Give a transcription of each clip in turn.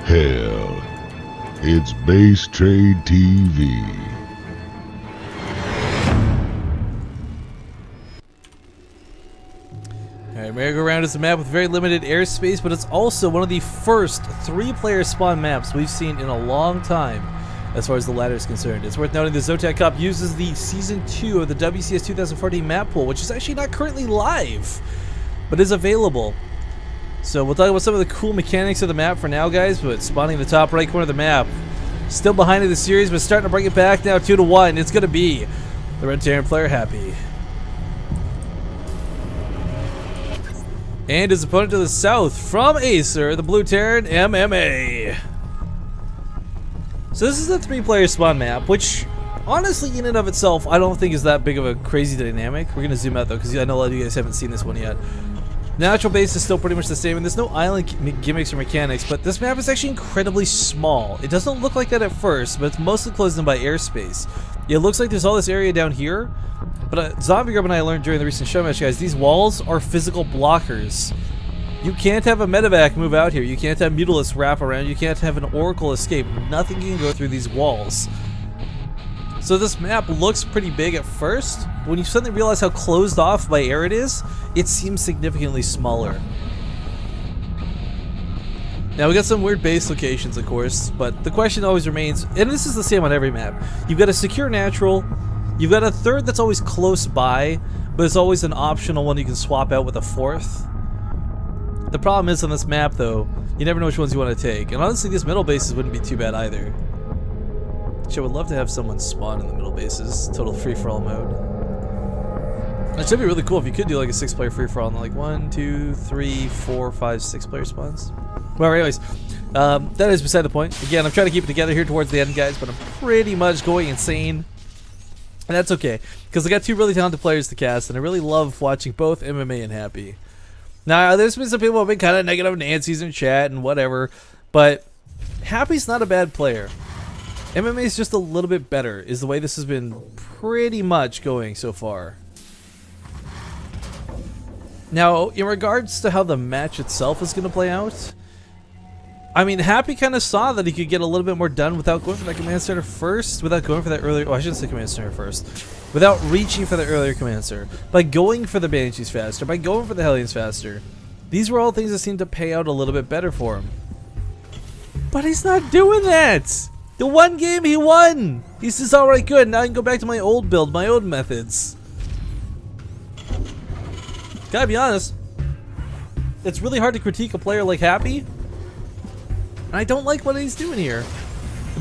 Hell, it's Base Trade TV. Alright, Merry-Go-Round is a map with very limited airspace, but it's also one of the first 3-player spawn maps we've seen in a long time as far as the ladder is concerned. It's worth noting the ZOTAC Cup uses the Season 2 of the WCS 2014 map pool, which is actually not currently live, but is available. So we'll talk about some of the cool mechanics of the map for now, guys, but spawning in the top right corner of the map. Still behind in the series, but starting to bring it back now 2-1. It's going to be the Red Terran player Happy. And his opponent to the south from Acer, the Blue Terran MMA. So this is a 3-player spawn map, which honestly in and of itself I don't think is that big of a crazy dynamic. We're going to zoom out though, because I know a lot of you guys haven't seen this one yet. Natural base is still pretty much the same, and there's no island gimmicks or mechanics, but this map is actually incredibly small. It doesn't look like that at first, but it's mostly closed in by airspace. It looks like there's all this area down here, but Zombie Grub and I learned during the recent show match, guys, these walls are physical blockers. You can't have a medevac move out here. You can't have Mutalisk wrap around. You can't have an Oracle escape. Nothing can go through these walls. So this map looks pretty big at first, but when you suddenly realize how closed off by air it is, it seems significantly smaller. Now we got some weird base locations, of course, but the question always remains, and this is the same on every map, you've got a secure natural, you've got a third that's always close by, but it's always an optional one you can swap out with a fourth. The problem is on this map though, you never know which ones you want to take, and honestly these middle bases wouldn't be too bad either. Which I would love to have someone spawn in the middle bases, total free-for-all mode. It should be really cool if you could do like a 6-player free-for-all and like 1, 2, 3, 4, 5, 6-player spawns. Well, anyways, that is beside the point. Again, I'm trying to keep it together here towards the end, guys, but I'm pretty much going insane. And that's okay, because I got 2 really talented players to cast, and I really love watching both MMA and Happy. Now, there's been some people who have been kind of negative Nancy's in chat and whatever, but Happy's not a bad player. MMA is just a little bit better, is the way this has been pretty much going so far. Now, in regards to how the match itself is going to play out, I mean, Happy kind of saw that he could get a little bit more done without going for that command center first, without going for that earlier, oh, I shouldn't say command center first, without reaching for the earlier command center, by going for the Banshees faster, by going for the Hellions faster. These were all things that seemed to pay out a little bit better for him. But he's not doing that! The one game he won! He says, alright, good, now I can go back to my old build, my old methods. Gotta be honest, it's really hard to critique a player like Happy, and I don't like what he's doing here.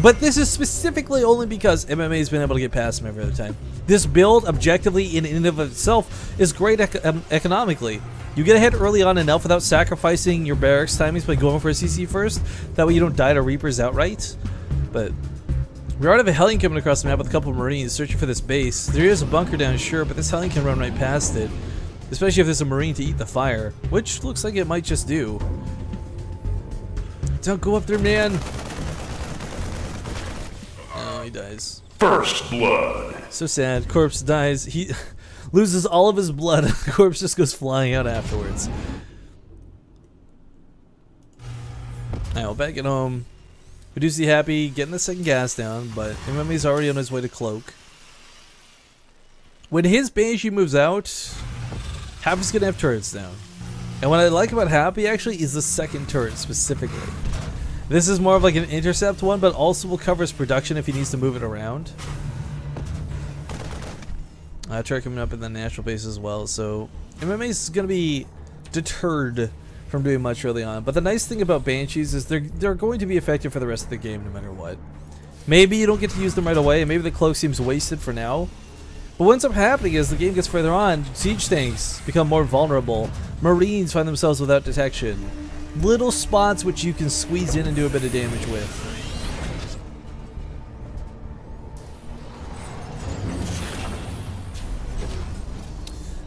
But this is specifically only because MMA has been able to get past him every other time. This build, objectively, in and of itself, is great economically. You get ahead early on enough without sacrificing your barracks timings by going for a CC first, that way you don't die to Reapers outright. But we already have a Hellion coming across the map with a couple of Marines searching for this base. There is a bunker down, sure, but this Hellion can run right past it. Especially if there's a Marine to eat the fire, which looks like it might just do. Don't go up there, man. Oh, he dies. First blood. So sad. Corpse dies. He loses all of his blood. The corpse just goes flying out afterwards. Alright, well, back at home. We do see Happy getting the second gas down, but MMA's already on his way to Cloak. When his Banshee moves out, Happy's gonna have turrets down. And what I like about Happy actually is the second turret specifically. This is more of like an intercept one, but also will cover his production if he needs to move it around. Turret coming up in the natural base as well, so MMA is gonna be deterred from doing much early on. But the nice thing about Banshees is they're going to be effective for the rest of the game no matter what. Maybe you don't get to use them right away, and maybe the cloak seems wasted for now. But what ends up happening is the game gets further on, siege tanks become more vulnerable, Marines find themselves without detection. Little spots which you can squeeze in and do a bit of damage with.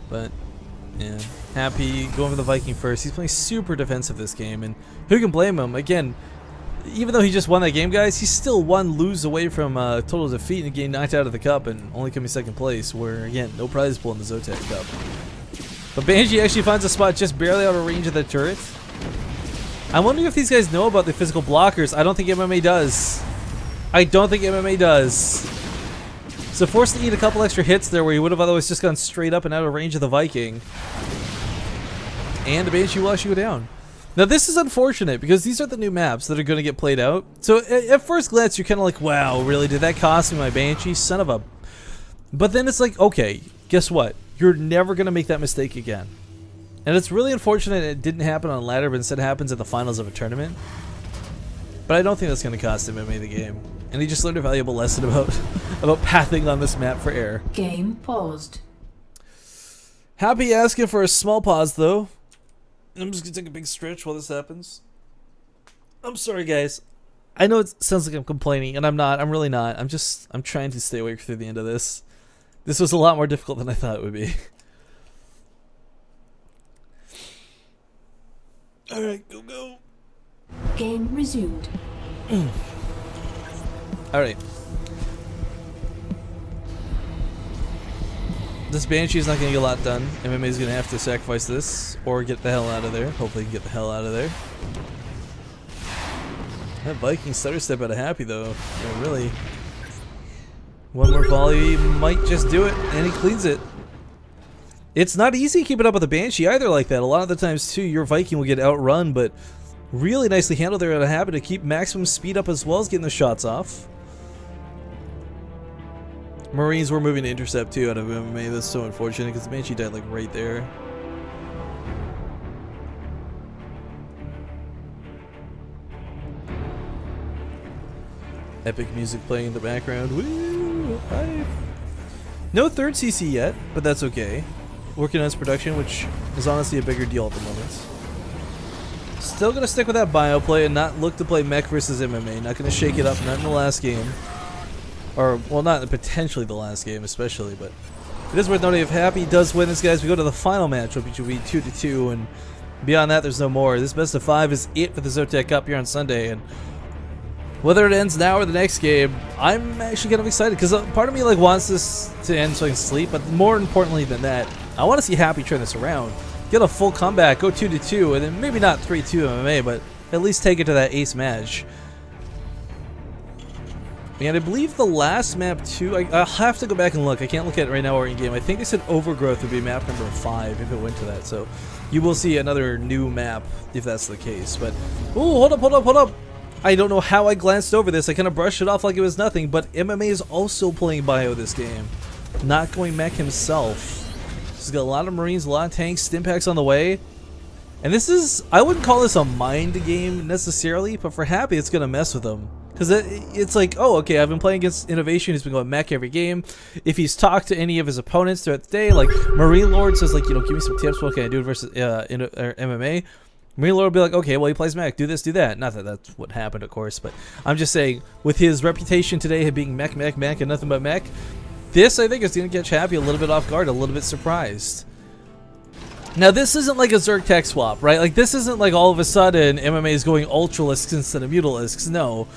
But, yeah, Happy going for the Viking first. He's playing super defensive this game, and who can blame him? Again, even though he just won that game, guys, he's still one lose away from total defeat and getting knocked out of the cup and only coming second place, where, again, no prize pool in the ZOTAC Cup. But Banshee actually finds a spot just barely out of range of the turret. I'm wondering if these guys know about the physical blockers. I don't think MMA does. I don't think MMA does. So forced to eat a couple extra hits there where he would have otherwise just gone straight up and out of range of the Viking. And the Banshee will actually go down. Now this is unfortunate because these are the new maps that are going to get played out. So at first glance you're kind of like, wow, really? Did that cost me my Banshee? Son of a... But then it's like, okay, guess what? You're never going to make that mistake again. And it's really unfortunate it didn't happen on ladder, but instead happens at the finals of a tournament. But I don't think that's going to cost him MMA the game. And he just learned a valuable lesson about pathing on this map for air. Game paused. Happy asking for a small pause though. I'm just going to take a big stretch while this happens. I'm sorry guys. I know it sounds like I'm complaining, and I'm not. I'm really not. I'm trying to stay awake through the end of this. This was a lot more difficult than I thought it would be. Alright, go. Game resumed. Alright. This Banshee is not going to get a lot done. MMA is going to have to sacrifice this or get the hell out of there. Hopefully he can get the hell out of there. That Viking stutter step out of Happy though. Yeah, really. One more volley might just do it, and he cleans it. It's not easy keeping up with the Banshee either like that. A lot of the times too, your Viking will get outrun, but really nicely handled there out of Habit to keep maximum speed up as well as getting the shots off. Marines were moving to intercept too out of MMA. That's so unfortunate because the Banshee died like right there. Epic music playing in the background. Woo! Hi. No third CC yet, but that's okay. Working on his production, which is honestly a bigger deal at the moment. Still gonna stick with that bio play and not look to play mech versus MMA. Not gonna shake it up, not in the last game. Or, well, not potentially the last game, especially, but it is worth noting if Happy does win this, guys, we go to the final matchup, which will be 2-2, and beyond that, there's no more. This best of 5 is it for the ZOTAC Cup here on Sunday, and whether it ends now or the next game, I'm actually kind of excited, because part of me like wants this to end so I can sleep, but more importantly than that, I want to see Happy turn this around. Get a full comeback, go 2-2, and then maybe not 3-2 MMA, but at least take it to that ace match. And I believe the last map too, I'll have to go back and look. I can't look at it right now or in game. I think they said Overgrowth would be map number 5 if it went to that. So you will see another new map if that's the case. But, ooh, hold up. I don't know how I glanced over this. I kind of brushed it off like it was nothing. But MMA is also playing bio this game. Not going mech himself. He's got a lot of Marines, a lot of tanks, stim packs on the way. And this is, I wouldn't call this a mind game necessarily, but for Happy it's going to mess with him. Because it's like, oh, okay, I've been playing against Innovation, he's been going mech every game. If he's talked to any of his opponents throughout the day, like Marine Lord says, like, you know, give me some tips, what can I do versus MMA? Marine Lord will be like, okay, well, he plays mech, do this, do that. Not that that's what happened, of course, but I'm just saying, with his reputation today of being mech, and nothing but mech, this, I think, is going to catch Happy a little bit off guard, a little bit surprised. Now, this isn't like a Zerg tech swap, right? Like, this isn't like all of a sudden MMA is going Ultralisks instead of Mutalisks, no.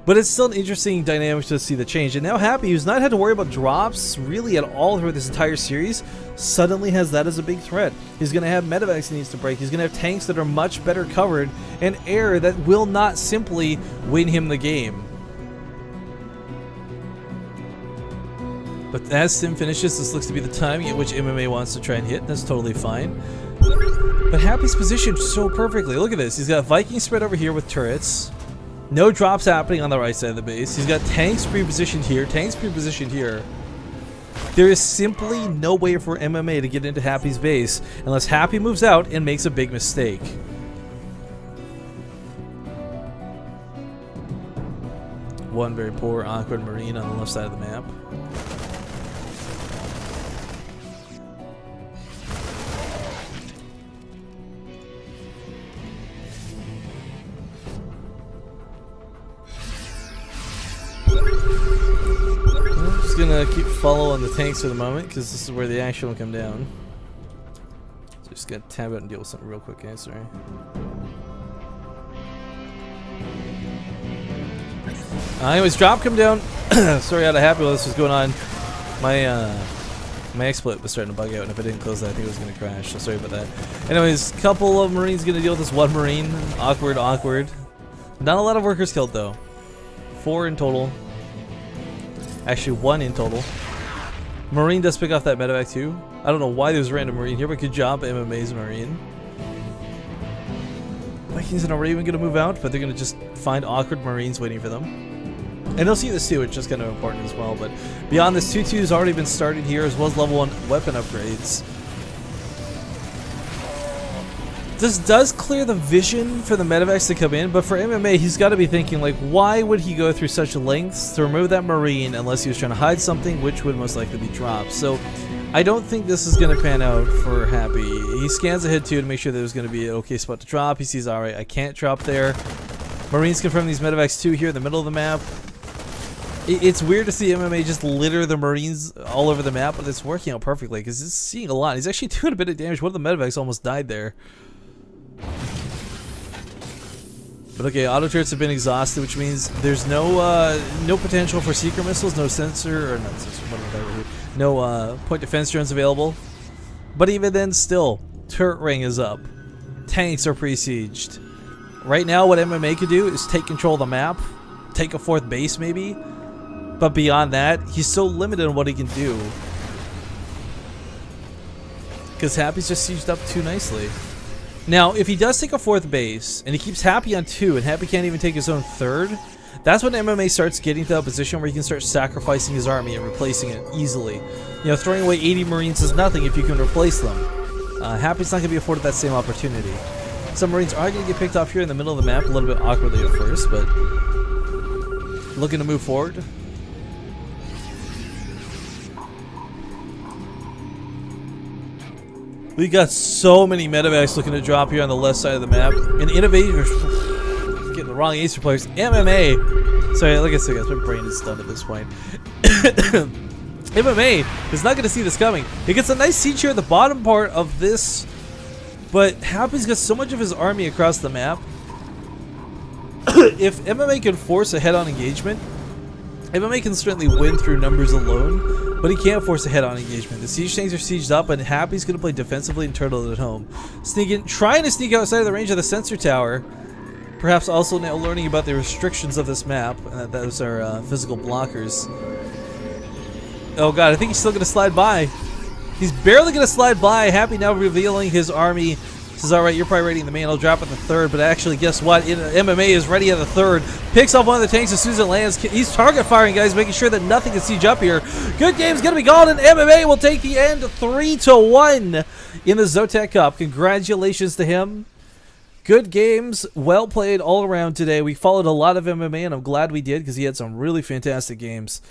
But it's still an interesting dynamic to see the change. And now Happy, who's not had to worry about drops really at all throughout this entire series, suddenly has that as a big threat. He's going to have medevacs he needs to break. He's going to have tanks that are much better covered and air that will not simply win him the game. But as Sim finishes, this looks to be the timing at which MMA wants to try and hit. That's totally fine. But Happy's positioned so perfectly. Look at this. He's got Viking spread over here with turrets. No drops happening on the right side of the base. He's got tanks pre-positioned here, tanks pre-positioned here. There is simply no way for MMA to get into Happy's base unless Happy moves out and makes a big mistake. One very poor, awkward Marine on the left side of the map. Gonna keep following the tanks for the moment because this is where the action will come down. So just gotta tab out and deal with something real quick, guys. Sorry. Anyways, drop come down. Sorry, out of Happy while this was going on. My My XSplit was starting to bug out, and if I didn't close that, I think it was going to crash, so sorry about that. Anyways, couple of Marines going to deal with this one Marine. Awkward, awkward. Not a lot of workers killed, though. 4 in total. Actually, 1 in total. Marine does pick off that medevac, too. I don't know why there's a random Marine here, but good job, MMA's Marine. Vikings and Raven going to move out, but they're going to just find awkward Marines waiting for them. And they'll see this too, which is kind of important as well. But beyond this, 2-2 has already been started here, as well as level 1 weapon upgrades. This does clear the vision for the medevacs to come in, but for MMA, he's got to be thinking, like, why would he go through such lengths to remove that Marine unless he was trying to hide something, which would most likely be dropped. So I don't think this is going to pan out for Happy. He scans ahead too to make sure there's going to be an okay spot to drop. He sees, alright, I can't drop there. Marines confirm these medevacs too here in the middle of the map. It's weird to see MMA just litter the Marines all over the map, but it's working out perfectly because he's seeing a lot. He's actually doing a bit of damage. One of the medevacs almost died there. But okay, auto turrets have been exhausted, which means there's no potential for seeker missiles, no sensor, or not sensor, whatever, no point defense drones available. But even then, still, turret ring is up. Tanks are pre-sieged. Right now, what MMA could do is take control of the map, take a 4th base maybe. But beyond that, he's so limited in what he can do. Because Happy's just sieged up too nicely. Now, if he does take a 4th base, and he keeps Happy on 2, and Happy can't even take his own 3rd, that's when MMA starts getting to that position where he can start sacrificing his army and replacing it easily. You know, throwing away 80 Marines is nothing if you can replace them. Happy's not going to be afforded that same opportunity. Some Marines are going to get picked off here in the middle of the map, a little bit awkwardly at first, but looking to move forward. We got so many medevacs looking to drop here on the left side of the map. And Innovators, getting the wrong Acer players. MMA, sorry, like I said, guys, my brain is done at this point. MMA is not going to see this coming. He gets a nice siege here at the bottom part of this, but Happy's got so much of his army across the map. If MMA can force a head-on engagement, MMA can certainly win through numbers alone, but he can't force a head-on engagement. The siege tanks are sieged up, and Happy's going to play defensively and turtle at home. Trying to sneak outside of the range of the sensor tower, perhaps also now learning about the restrictions of this map, and that those are physical blockers. Oh god, I think he's still going to slide by. He's barely going to slide by. Happy now revealing his army. Says, alright, you're probably raiding the main, I'll drop at the 3rd, but actually, guess what? MMA is ready at the 3rd. Picks off one of the tanks as soon as it lands. He's target firing, guys, making sure that nothing can siege up here. Good game's gonna be gone, and MMA will take the end 3-1 in the ZOTAC Cup. Congratulations to him. Good games, well played all around today. We followed a lot of MMA, and I'm glad we did, because he had some really fantastic games.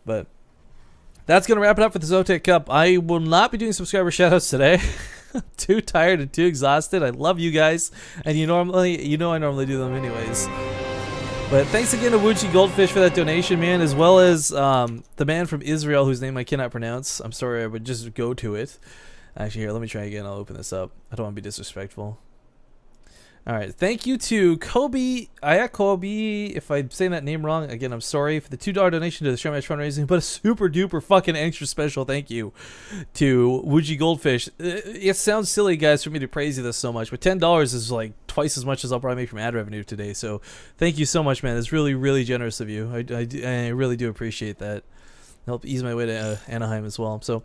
But that's gonna wrap it up for the ZOTAC Cup. I will not be doing subscriber shoutouts today. Too tired and too exhausted. I love you guys, and you know I normally do them anyways. But thanks again to Wuchi Goldfish for that donation, man, as well as the man from Israel whose name I cannot pronounce. I'm sorry, I would just go to it. Actually, here, let me try again. I'll open this up. I don't want to be disrespectful. Alright, thank you to Kobe, Ayakobi, if I'm saying that name wrong, again, I'm sorry, for the $2 donation to the Show Match Fundraising, but a super duper fucking extra special thank you to Wuji Goldfish. It sounds silly, guys, for me to praise you this so much, but $10 is like twice as much as I'll probably make from ad revenue today, so thank you so much, man. It's really, really generous of you. I really do appreciate that. Help ease my way to Anaheim as well. So,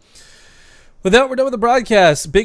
with that, we're done with the broadcast. Big